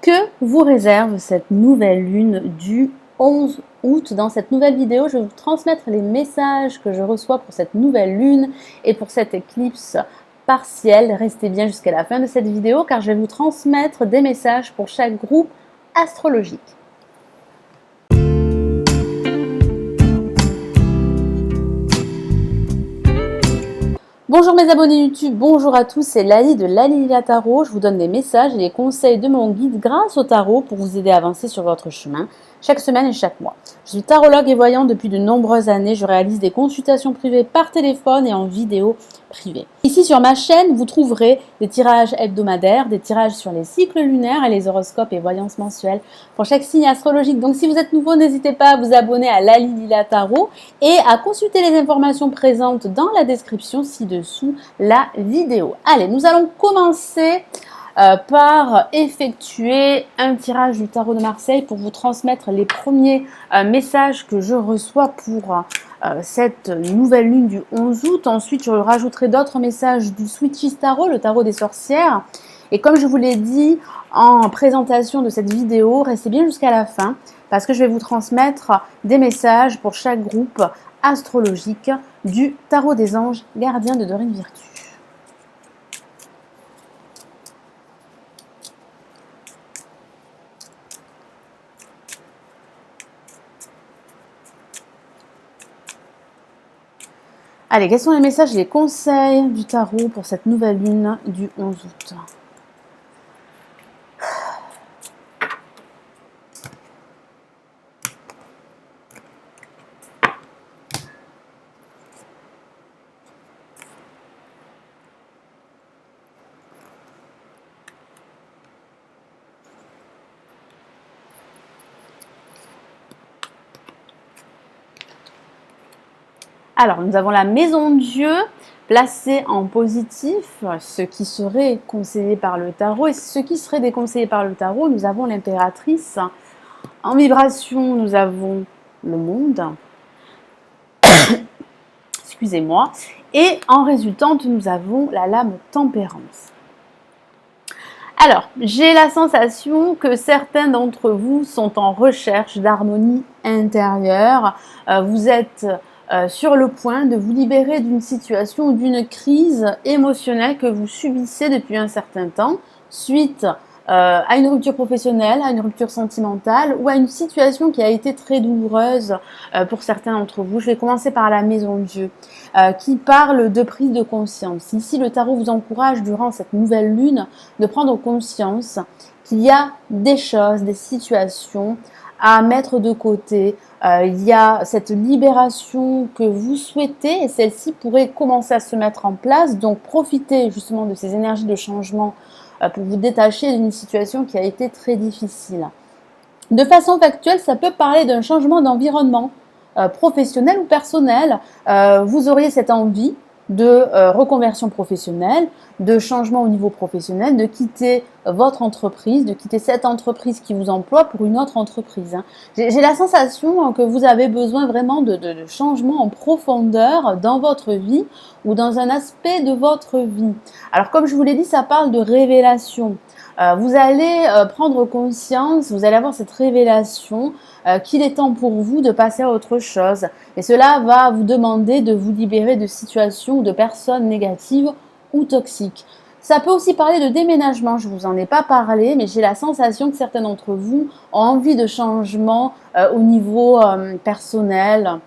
Que vous réserve cette nouvelle lune du 11 août? Dans cette nouvelle vidéo, je vais vous transmettre les messages que je reçois pour cette nouvelle lune et pour cette éclipse partielle. Restez bien jusqu'à la fin de cette vidéo car je vais vous transmettre des messages pour chaque groupe astrologique. Bonjour mes abonnés YouTube, bonjour à tous, c'est Lali de Lali Tarot. Je vous donne des messages et des conseils de mon guide grâce au tarot pour vous aider à avancer sur votre chemin chaque semaine et chaque mois. Je suis tarologue et voyante depuis de nombreuses années. Je réalise des consultations privées par téléphone et en vidéo privée. Ici sur ma chaîne, vous trouverez des tirages hebdomadaires, des tirages sur les cycles lunaires et les horoscopes et voyances mensuelles pour chaque signe astrologique. Donc si vous êtes nouveau, n'hésitez pas à vous abonner à Lali Tarot et à consulter les informations présentes dans la description ci-dessous la vidéo. Allez, nous allons commencer par effectuer un tirage du tarot de Marseille pour vous transmettre les premiers messages que je reçois pour cette nouvelle lune du 11 août. Ensuite, je rajouterai d'autres messages du Switchist Tarot, le tarot des sorcières. Et comme je vous l'ai dit en présentation de cette vidéo, restez bien jusqu'à la fin parce que je vais vous transmettre des messages pour chaque groupe astrologique du tarot des anges gardiens de Dorine Virtue. Allez, quels sont les messages et les conseils du tarot pour cette nouvelle lune du 11 août? Alors, nous avons la maison Dieu placée en positif, ce qui serait conseillé par le tarot. Et ce qui serait déconseillé par le tarot, nous avons l'impératrice. En vibration, nous avons le monde. Excusez-moi. Et en résultante, nous avons la lame tempérance. Alors, j'ai la sensation que certains d'entre vous sont en recherche d'harmonie intérieure. Vous êtes sur le point de vous libérer d'une situation ou d'une crise émotionnelle que vous subissez depuis un certain temps, suite à une rupture professionnelle, à une rupture sentimentale ou à une situation qui a été très douloureuse pour certains d'entre vous. Je vais commencer par la maison Dieu qui parle de prise de conscience. Ici, le tarot vous encourage durant cette nouvelle lune de prendre conscience qu'il y a des choses, des situations à mettre de côté. Il y a cette libération que vous souhaitez et celle-ci pourrait commencer à se mettre en place. Donc, profitez justement de ces énergies de changement pour vous détacher d'une situation qui a été très difficile. De façon factuelle, ça peut parler d'un changement d'environnement professionnel ou personnel. Vous auriez cette envie de reconversion professionnelle, de changement au niveau professionnel, de quitter votre entreprise, de quitter cette entreprise qui vous emploie pour une autre entreprise. J'ai la sensation que vous avez besoin vraiment de changement en profondeur dans votre vie ou dans un aspect de votre vie. Alors comme je vous l'ai dit, ça parle de révélation. Vous allez prendre conscience, vous allez avoir cette révélation qu'il est temps pour vous de passer à autre chose. Et cela va vous demander de vous libérer de situations ou de personnes négatives ou toxiques. Ça peut aussi parler de déménagement, je ne vous en ai pas parlé, mais j'ai la sensation que certains d'entre vous ont envie de changement au niveau personnel.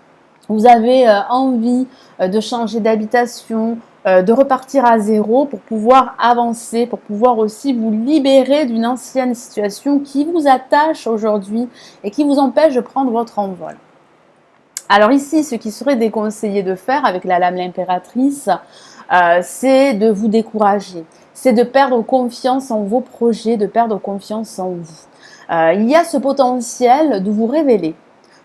Vous avez envie de changer d'habitation, de repartir à zéro pour pouvoir avancer, pour pouvoir aussi vous libérer d'une ancienne situation qui vous attache aujourd'hui et qui vous empêche de prendre votre envol. Alors ici, ce qui serait déconseillé de faire avec la lame l'impératrice, c'est de vous décourager, c'est de perdre confiance en vos projets, de perdre confiance en vous. Il y a ce potentiel de vous révéler,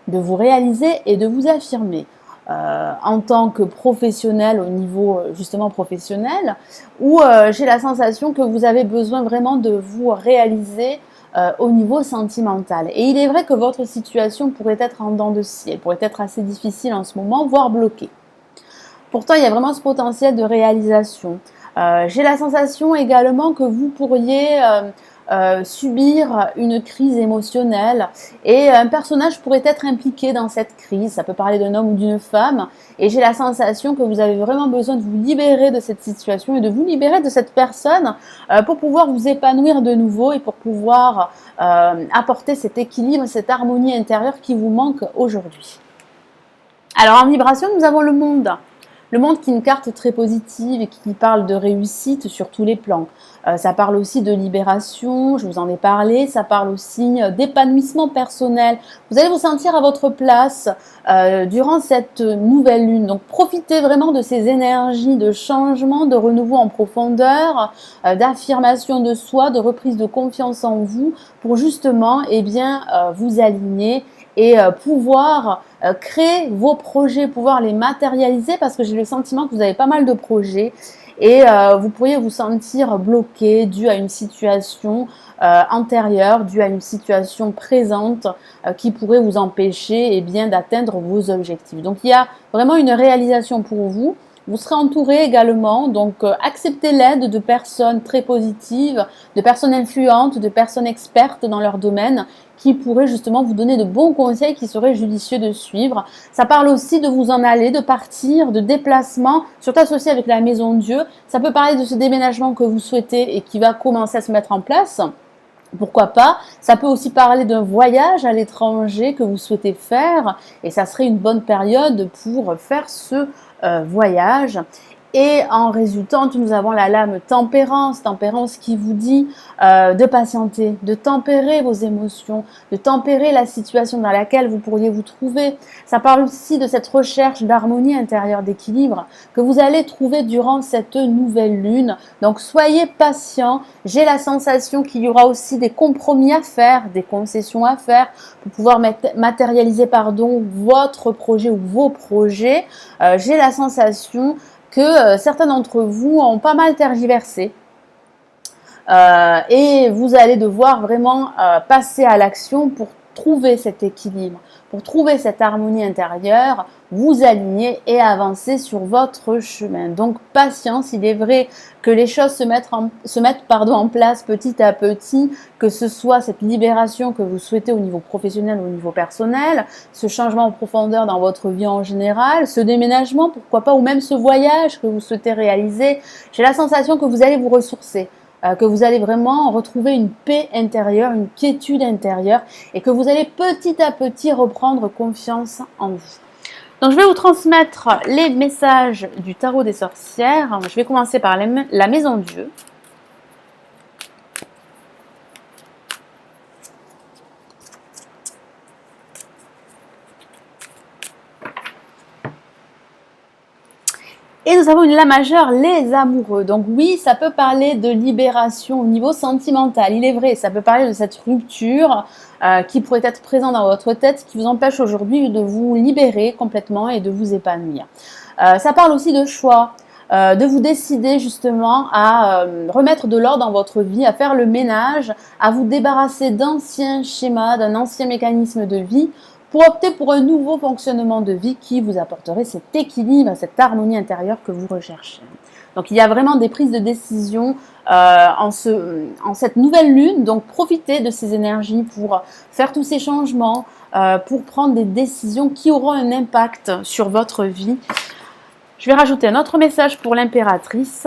de vous réaliser et de vous affirmer. En tant que professionnel au niveau justement professionnel où j'ai la sensation que vous avez besoin vraiment de vous réaliser au niveau sentimental. Et il est vrai que votre situation pourrait être en dents de scie, elle pourrait être assez difficile en ce moment, voire bloquée. Pourtant, il y a vraiment ce potentiel de réalisation. J'ai la sensation également que vous pourriez subir une crise émotionnelle et un personnage pourrait être impliqué dans cette crise. Ça peut parler d'un homme ou d'une femme et j'ai la sensation que vous avez vraiment besoin de vous libérer de cette situation et de vous libérer de cette personne pour pouvoir vous épanouir de nouveau et pour pouvoir apporter cet équilibre, cette harmonie intérieure qui vous manque aujourd'hui. Alors en vibration, nous avons le monde. Le monde qui est une carte très positive et qui parle de réussite sur tous les plans. Ça parle aussi de libération, je vous en ai parlé, ça parle aussi d'épanouissement personnel. Vous allez vous sentir à votre place durant cette nouvelle lune. Donc profitez vraiment de ces énergies de changement, de renouveau en profondeur, d'affirmation de soi, de reprise de confiance en vous pour justement vous aligner et pouvoir créer vos projets, pouvoir les matérialiser parce que j'ai le sentiment que vous avez pas mal de projets et vous pourriez vous sentir bloqué dû à une situation antérieure, dû à une situation présente qui pourrait vous empêcher d'atteindre vos objectifs. Donc il y a vraiment une réalisation pour vous. Vous serez entouré également, donc acceptez l'aide de personnes très positives, de personnes influentes, de personnes expertes dans leur domaine qui pourraient justement vous donner de bons conseils qui seraient judicieux de suivre. Ça parle aussi de vous en aller, de partir, de déplacement, surtout associé avec la maison Dieu. Ça peut parler de ce déménagement que vous souhaitez et qui va commencer à se mettre en place. Pourquoi pas? Ça peut aussi parler d'un voyage à l'étranger que vous souhaitez faire et ça serait une bonne période pour faire ce voyage. Et en résultante, nous avons la lame tempérance, tempérance qui vous dit de patienter, de tempérer vos émotions, de tempérer la situation dans laquelle vous pourriez vous trouver. Ça parle aussi de cette recherche d'harmonie intérieure, d'équilibre que vous allez trouver durant cette nouvelle lune. Donc soyez patient. J'ai la sensation qu'il y aura aussi des compromis à faire, des concessions à faire pour pouvoir matérialiser votre projet ou vos projets. J'ai la sensation que certains d'entre vous ont pas mal tergiversé et vous allez devoir vraiment passer à l'action pour trouver cet équilibre, pour trouver cette harmonie intérieure, vous aligner et avancer sur votre chemin. Donc patience, il est vrai que les choses se mettent en place petit à petit, que ce soit cette libération que vous souhaitez au niveau professionnel ou au niveau personnel, ce changement en profondeur dans votre vie en général, ce déménagement, pourquoi pas, ou même ce voyage que vous souhaitez réaliser. J'ai la sensation que vous allez vous ressourcer, que vous allez vraiment retrouver une paix intérieure, une quiétude intérieure et que vous allez petit à petit reprendre confiance en vous. Donc je vais vous transmettre les messages du tarot des sorcières. Je vais commencer par la maison Dieu. Et nous avons une lame majeure, les amoureux. Donc oui, ça peut parler de libération au niveau sentimental. Il est vrai, ça peut parler de cette rupture qui pourrait être présente dans votre tête, qui vous empêche aujourd'hui de vous libérer complètement et de vous épanouir. Ça parle aussi de choix, de vous décider justement à remettre de l'ordre dans votre vie, à faire le ménage, à vous débarrasser d'anciens schémas, d'un ancien mécanisme de vie, pour opter pour un nouveau fonctionnement de vie qui vous apporterait cet équilibre, cette harmonie intérieure que vous recherchez. Donc il y a vraiment des prises de décision en cette nouvelle lune, donc profitez de ces énergies pour faire tous ces changements, pour prendre des décisions qui auront un impact sur votre vie. Je vais rajouter un autre message pour l'impératrice.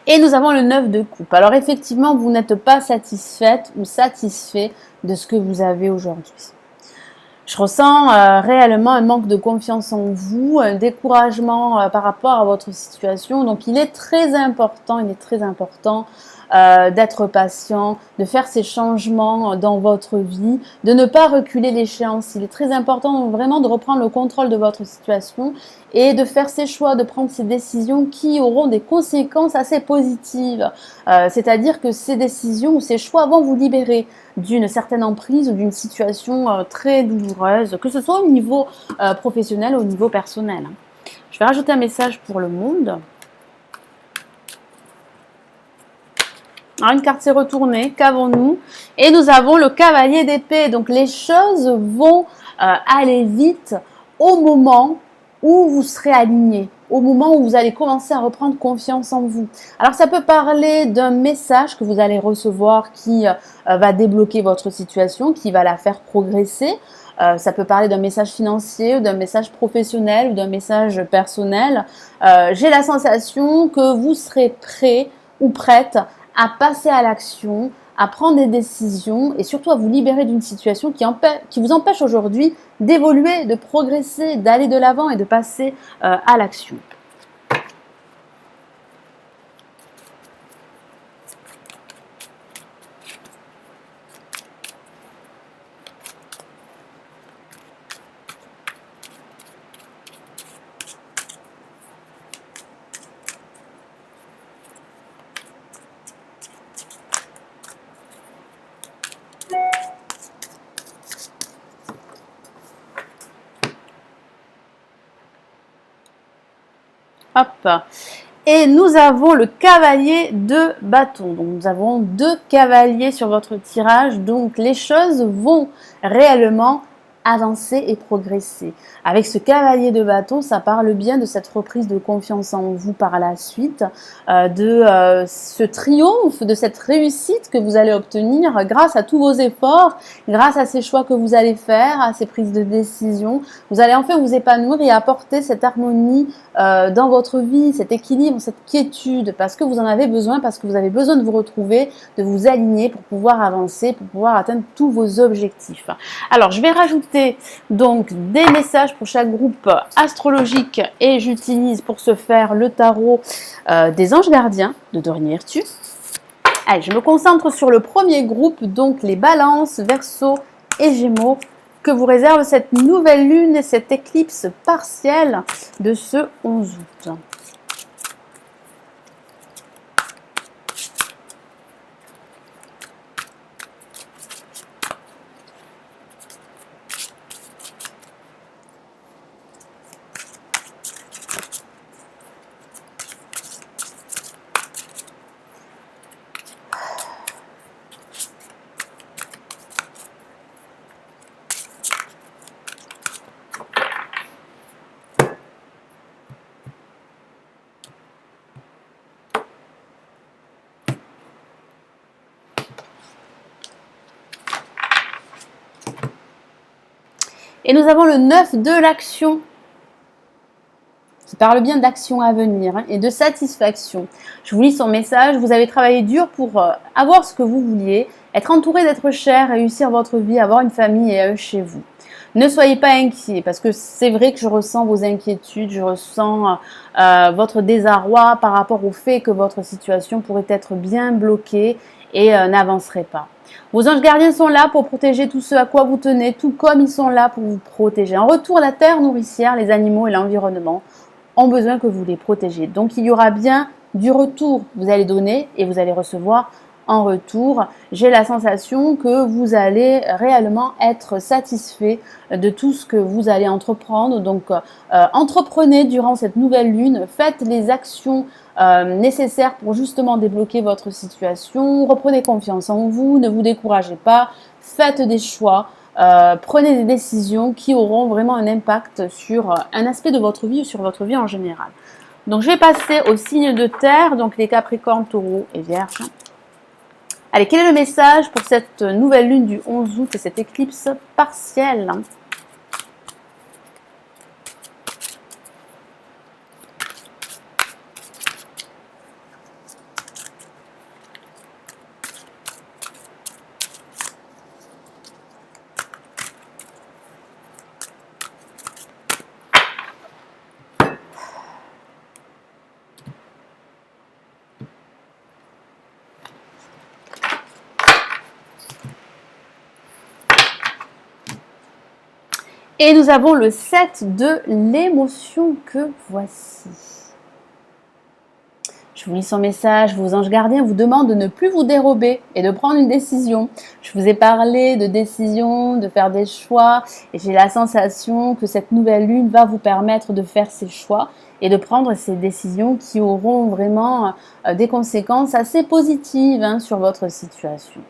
Et nous avons le 9 de coupe. Alors effectivement, vous n'êtes pas satisfaite ou satisfait de ce que vous avez aujourd'hui. Je ressens réellement un manque de confiance en vous, un découragement par rapport à votre situation. Donc il est très important d'être patient, de faire ces changements dans votre vie, de ne pas reculer l'échéance. Il est très important vraiment de reprendre le contrôle de votre situation et de faire ces choix, de prendre ces décisions qui auront des conséquences assez positives. C'est-à-dire que ces décisions ou ces choix vont vous libérer d'une certaine emprise ou d'une situation très douloureuse, que ce soit au niveau professionnel ou au niveau personnel. Je vais rajouter un message pour le monde. Alors, une carte s'est retournée, qu'avons-nous? Et nous avons le cavalier d'épée. Donc les choses vont aller vite au moment où vous serez aligné, au moment où vous allez commencer à reprendre confiance en vous. Alors ça peut parler d'un message que vous allez recevoir qui va débloquer votre situation, qui va la faire progresser. Ça peut parler d'un message financier, ou d'un message professionnel, ou d'un message personnel. J'ai la sensation que vous serez prêt ou prête à passer à l'action, à prendre des décisions et surtout à vous libérer d'une situation qui vous empêche aujourd'hui d'évoluer, de progresser, d'aller de l'avant et de passer à l'action. Hop. Et nous avons le cavalier de bâton. Donc nous avons 2 cavaliers sur votre tirage. Donc les choses vont réellement avancer et progresser. Avec ce cavalier de bâton, ça parle bien de cette reprise de confiance en vous par la suite, de ce triomphe, de cette réussite que vous allez obtenir grâce à tous vos efforts, grâce à ces choix que vous allez faire, à ces prises de décision. Vous allez enfin vous épanouir et apporter cette harmonie dans votre vie, cet équilibre, cette quiétude, parce que vous en avez besoin, parce que vous avez besoin de vous retrouver, de vous aligner pour pouvoir avancer, pour pouvoir atteindre tous vos objectifs. Alors, je vais rajouter donc des messages pour chaque groupe astrologique et j'utilise pour ce faire le tarot des anges gardiens de Dorine Virtue. Allez, je me concentre sur le premier groupe, donc les balances, verseaux et gémeaux, que vous réserve cette nouvelle lune et cette éclipse partielle de ce 11 août. Et nous avons le 9 de l'action, qui parle bien d'action à venir et de satisfaction. Je vous lis son message. Vous avez travaillé dur pour avoir ce que vous vouliez, être entouré d'êtres chers, réussir votre vie, avoir une famille et eux chez vous. Ne soyez pas inquiets parce que c'est vrai que je ressens vos inquiétudes, je ressens votre désarroi par rapport au fait que votre situation pourrait être bien bloquée et n'avancerait pas. Vos anges gardiens sont là pour protéger tout ce à quoi vous tenez, tout comme ils sont là pour vous protéger. En retour, la terre nourricière, les animaux et l'environnement ont besoin que vous les protégiez. Donc il y aura bien du retour. Vous allez donner et vous allez recevoir en retour. J'ai la sensation que vous allez réellement être satisfait de tout ce que vous allez entreprendre. Donc entreprenez durant cette nouvelle lune, faites les actions nécessaires pour justement débloquer votre situation. Reprenez confiance en vous, ne vous découragez pas, faites des choix. Prenez des décisions qui auront vraiment un impact sur un aspect de votre vie ou sur votre vie en général. Donc je vais passer aux signes de terre, donc les Capricornes, Taureaux et Vierges. Allez, quel est le message pour cette nouvelle lune du 11 août et cette éclipse partielle ? Et nous avons le 7 de l'émotion que voici. Je Je vous lis son message. Vos anges gardiens vous demandent de ne plus vous dérober et de prendre une décision. Je vous ai parlé de décision, de faire des choix et j'ai la sensation que cette nouvelle lune va vous permettre de faire ces choix et de prendre ces décisions qui auront vraiment des conséquences assez positives sur votre situation.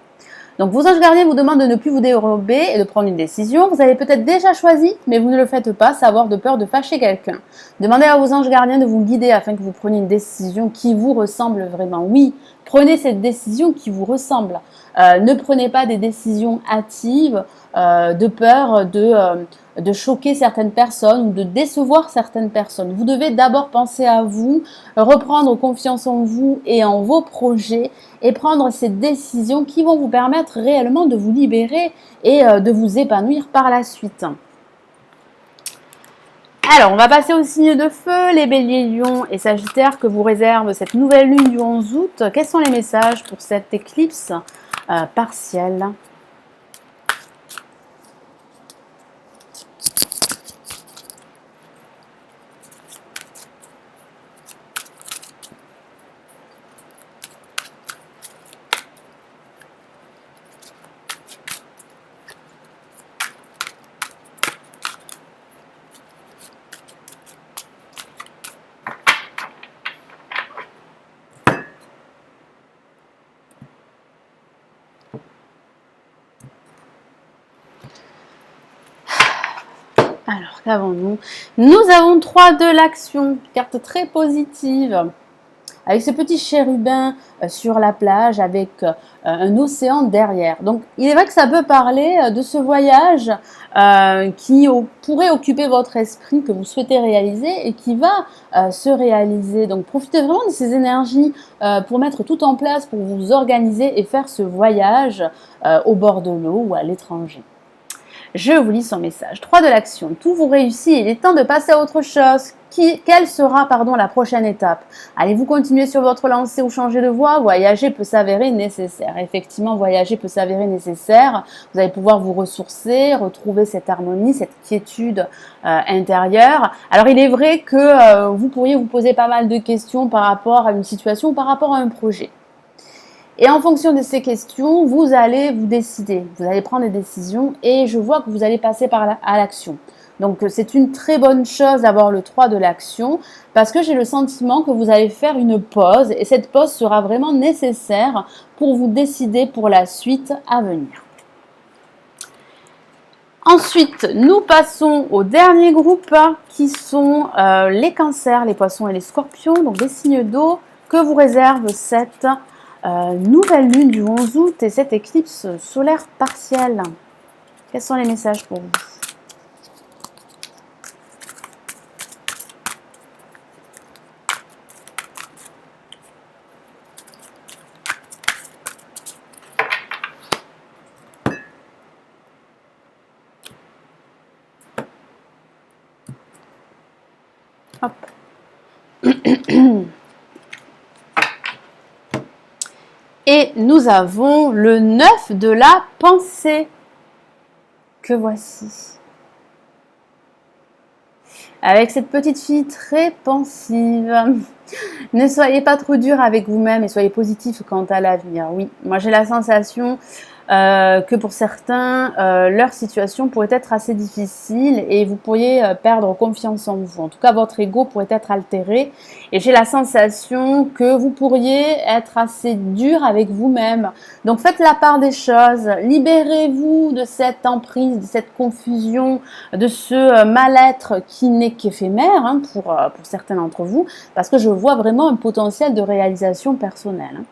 Donc vos anges gardiens vous demandent de ne plus vous dérober et de prendre une décision. Vous avez peut-être déjà choisi, mais vous ne le faites pas, savoir de peur de fâcher quelqu'un. Demandez à vos anges gardiens de vous guider afin que vous preniez une décision qui vous ressemble vraiment. Oui, prenez cette décision qui vous ressemble. Ne prenez pas des décisions hâtives de peur de choquer certaines personnes ou de décevoir certaines personnes. Vous devez d'abord penser à vous, reprendre confiance en vous et en vos projets et prendre ces décisions qui vont vous permettre réellement de vous libérer et de vous épanouir par la suite. Alors, on va passer au signe de feu, les béliers, lions et sagittaires que vous réserve cette nouvelle lune du 11 août. Quels sont les messages pour cette éclipse partielle ? Alors, qu'avons-nous ? Nous avons 3 de l'action, carte très positive, avec ce petit chérubin sur la plage, avec un océan derrière. Donc, il est vrai que ça peut parler de ce voyage qui pourrait occuper votre esprit, que vous souhaitez réaliser et qui va se réaliser. Donc, profitez vraiment de ces énergies pour mettre tout en place, pour vous organiser et faire ce voyage au bord de l'eau ou à l'étranger. Je vous lis son message. 3 de l'action. Tout vous réussit. Il est temps de passer à autre chose. Quelle sera la prochaine étape ? Allez-vous continuer sur votre lancée ou changer de voie ? Voyager peut s'avérer nécessaire. Effectivement, voyager peut s'avérer nécessaire. Vous allez pouvoir vous ressourcer, retrouver cette harmonie, cette quiétude intérieure. Alors, il est vrai que vous pourriez vous poser pas mal de questions par rapport à une situation ou par rapport à un projet. Et en fonction de ces questions, vous allez vous décider, vous allez prendre des décisions et je vois que vous allez passer à l'action. Donc c'est une très bonne chose d'avoir le 3 de l'action parce que j'ai le sentiment que vous allez faire une pause et cette pause sera vraiment nécessaire pour vous décider pour la suite à venir. Ensuite, nous passons au dernier groupe qui sont les cancers, les poissons et les scorpions, donc des signes d'eau que vous réserve cette nouvelle lune du 11 août et cette éclipse solaire partielle. Quels sont les messages pour vous ? Hop. Et nous avons le 9 de la pensée, que voici. Avec cette petite fille très pensive. Ne soyez pas trop dur avec vous-même et soyez positif quant à l'avenir. Oui, moi j'ai la sensation que pour certains, leur situation pourrait être assez difficile et vous pourriez perdre confiance en vous. En tout cas, votre ego pourrait être altéré et j'ai la sensation que vous pourriez être assez dur avec vous-même. Donc faites la part des choses, libérez-vous de cette emprise, de cette confusion, de ce mal-être qui n'est qu'éphémère pour certains d'entre vous, parce que je vois vraiment un potentiel de réalisation personnelle.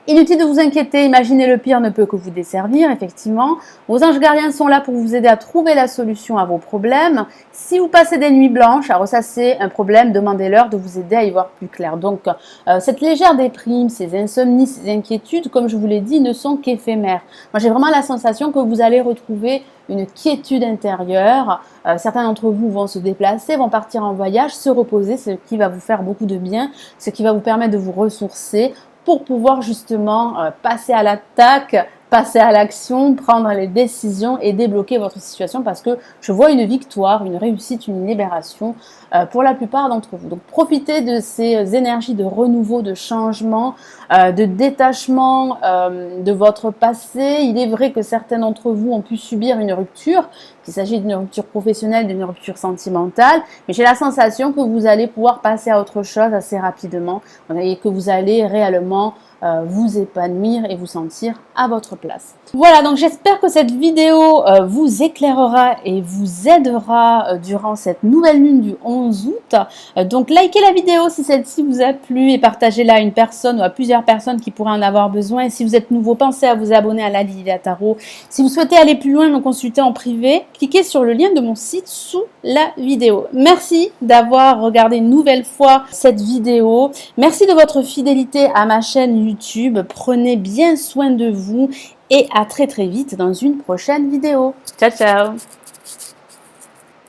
Inutile de vous inquiéter, imaginez le pire ne peut que vous desservir, effectivement. Vos anges gardiens sont là pour vous aider à trouver la solution à vos problèmes. Si vous passez des nuits blanches à ressasser un problème, demandez-leur de vous aider à y voir plus clair. Donc, cette légère déprime, ces insomnies, ces inquiétudes, comme je vous l'ai dit, ne sont qu'éphémères. Moi, j'ai vraiment la sensation que vous allez retrouver une quiétude intérieure. Certains d'entre vous vont se déplacer, vont partir en voyage, se reposer, ce qui va vous faire beaucoup de bien, ce qui va vous permettre de vous ressourcer, pour pouvoir justement passer à l'attaque passer à l'action, prendre les décisions et débloquer votre situation parce que je vois une victoire, une réussite, une libération pour la plupart d'entre vous. Donc profitez de ces énergies de renouveau, de changement, de détachement de votre passé. Il est vrai que certains d'entre vous ont pu subir une rupture, qu'il s'agit d'une rupture professionnelle, d'une rupture sentimentale, mais j'ai la sensation que vous allez pouvoir passer à autre chose assez rapidement et que vous allez réellement vous épanouir et vous sentir à votre place. Voilà, donc j'espère que cette vidéo vous éclairera et vous aidera durant cette nouvelle lune du 11 août. Donc likez la vidéo si celle-ci vous a plu et partagez-la à une personne ou à plusieurs personnes qui pourraient en avoir besoin. Et si vous êtes nouveau, pensez à vous abonner à la Lilia Tarot. Si vous souhaitez aller plus loin, me consulter en privé, cliquez sur le lien de mon site sous la vidéo. Merci d'avoir regardé une nouvelle fois cette vidéo. Merci de votre fidélité à ma chaîne YouTube. Prenez bien soin de vous et à très très vite dans une prochaine vidéo. Ciao ciao!